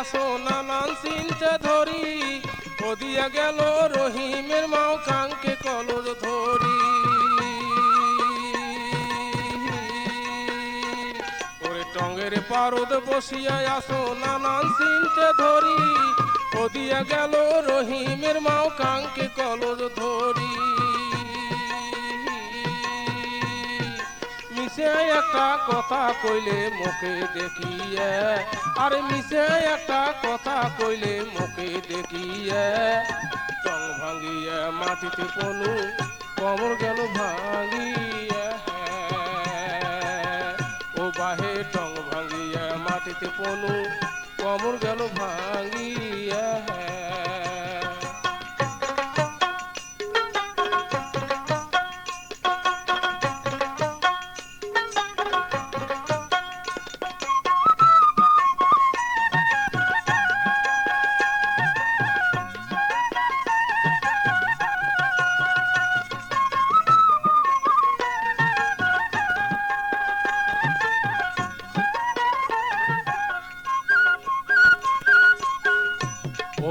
আসো নানান চিনতে ধরি, ওদিয়া গেল রহিমের মাও কাঙ্কে কলজ ধরি। ওরে টঙ্গের পারদ বসিয়া আসো নানান চিনতে ধরি, ওদিয়া গেল রহিমের মাও কাঙ্কে কলজ ধরি। মিশে একটা কথা কইলে মুখে দেখিয়ে, আরে মিশে একটা কথা কইলে মুখে দেখিয়ে, টং ভাঙিয়ে মাটিতে পনু কমর গেল ভাঙিয়ে। ও বাহে টং ভাঙিয়ে মাটিতে পনু কমর গেল ভাঙিয়ে।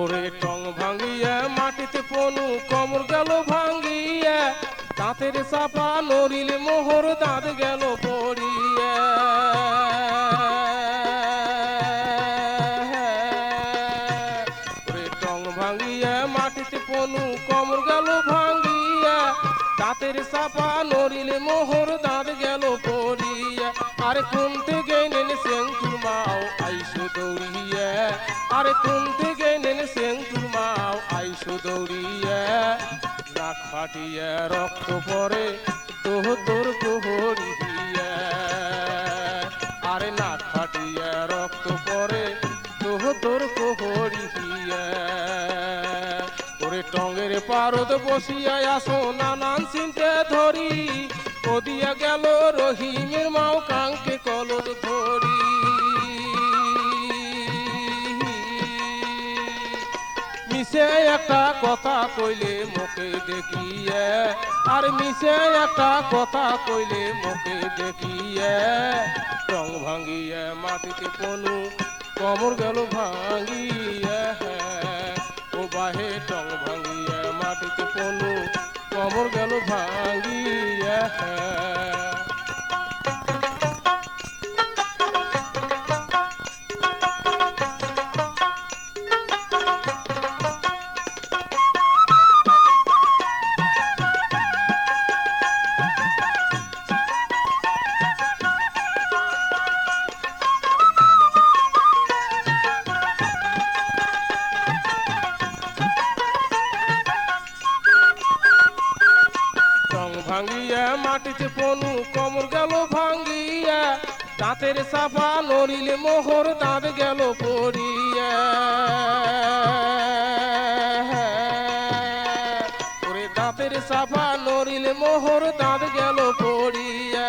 ওরে টং ভাঙিয়া মাটিতে পনু কমর গেল ভাঙিয়া, দাঁতের চাপা নড়িলে মোহর দাঁত গেল পড়িয়া। ওরে টং ভাঙিয়া মাটিতে পনু কমর গেল ভাঙিয়া, দাঁতের চাপা নড়িলে মোহর দাঁত গেল পড়িয়া। আরে কুনতে গেলেন সেঙ্কুর মাও আইসো দৌড়িয়া, আরে কুনতে গেলেন সেঙ্কুর মাও আইসো দৌড়িয়া। নাক ফাটিয়া রক্ত পরে তোহ তোর কোহরিয়া, আরে নাক ফাটিয়া রক্ত পরে তোহ তোর কোহরিয়া। ওরে টঙ্গের পারদ বসিয়া আসো নানান চিনতে ধরি, ওদিয়া গেল রহিমের মাও কাঙ্কে কলজ ধরি। মিশে একটা কথা কইলে মুখে দেখিয়ে, আর মিশে একটা কথা কইলে মুখে দেখিয়ে, টং ভাঙিয়ে মাটিতে পনু কমর গেল ভাঙিয়ে। ও বাহে টং ভাঙিয়ে মাটিতে পনু কমর গেল ভাঙিয়ে। ভাঙিয়া মাটিতে পনু কমর গেল ভাঙিয়া, দাঁতের চাপা নড়িলে মোহর দাঁত গেল পড়িয়া। ওরে দাঁতের চাপা নড়িলে মোহর দাঁত গেল পড়িয়া।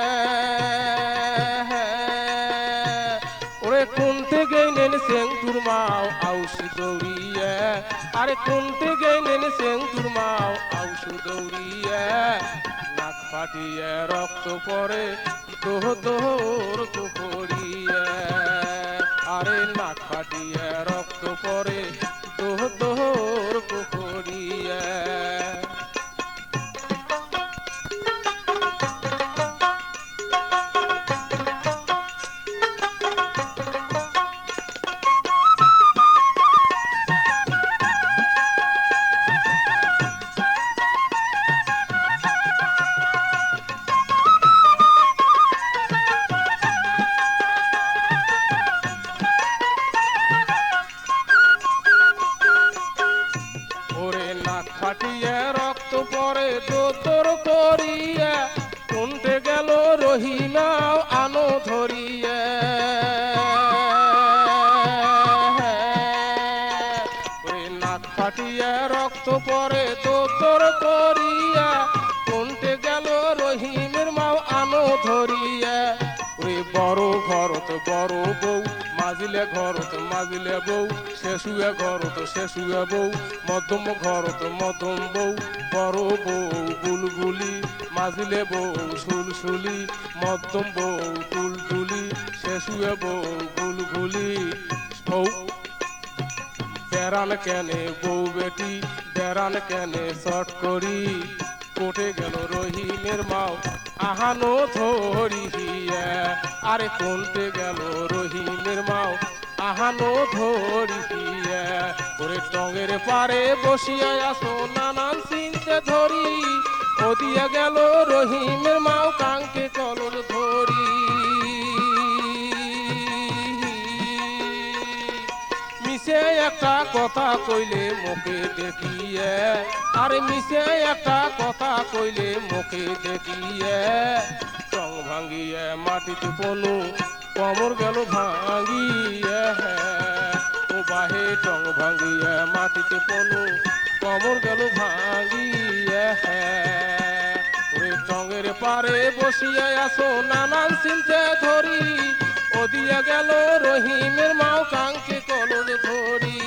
ওরে কুনতে গেলেন সেঙ্কুর মাও আউসি দৌড়িয়া, আরে কুনতে গেলেন সেঙ্কুর মাও আউসু দৌড়িয়া। নাক ফাটিয়া রক্ত পরে দোহ দোহর কুকুরিয়া, আরে নাক ফাটিয়া রক্ত পরে দোহ দোহর কুকুরিয়া। ফাটিয়া রক্ত পরে দোতর করিয়া, কুনতে গেল রহিমাও আনো ধরিয়া। নাক ফাটিয়া রক্ত পরে দোতর করিয়া, কুনতে গেল রহিমের মাও আনো ধরিয়া। বড় ঘরত বড় বউ, মাজিলে ঘরত মাজিলে বউ, শেষুয়ে ঘরত শেষুয়ে বউ, মধ্যম ঘরত মধ্যম বউ। বড় বউ বুলবুলি, মাজিলে বউ সুলসুলি, মধ্যম বউ টুলটুলি, শেষুয়ে বউ বুলবুলি। বউ বেড়ান কেনে বউ বেটি বেড়ান কেনে শট করি কোটে গেল রহিমের মাও আহানো ধরিয়া আরে কোনতে গেল রহিমের মাও আহানো ধরিয়া ওরে টঙ্গের পারে বসিয়া আসো নানান চিনতে ধরি ওদিয়া গেল রহিমের মাও কাঙ্কে কলর ধরি মিশে একটা কথা কইলে মুখে দেখিয়ে আরে মিশে একটা কথা কইলে মুখে দেখিয়ে টং ভাঙ্গিয়ে মাটিতে পনু কমর গেল ভাঙ্গিয়ে ও বাহে টং ভাঙ্গিয়ে মাটিতে পনু কমর গেল ভাঙ্গিয়ে ওরে টঙ্গের পারে বসিয়া আসো নানান চিনতে ধরি ওদিয়া গেল রহিমের মাও কাঙ্কে কলর ধরি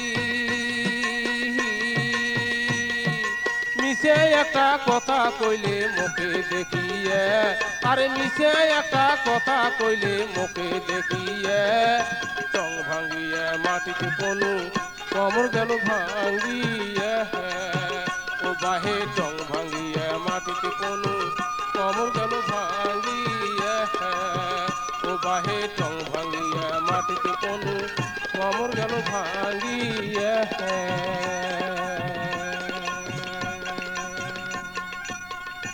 মিশে একটা কথা কইলে মুখে দেখিয়ে আরে মিশে একটা কথা কইলে মুখে দেখিয়ে টং ভাঙ্গিয়ে মাটিতে পনু কমর গেল ভাঙ্গিয়ে ও বাহে টং ভাঙ্গিয়ে মাটিতে পনু কমর গেল ভাঙ্গিয়ে ও বাহে টং ভাঙ্গিয়ে মাটিতে পনু কমর গেল ভাঙ্গিয়ে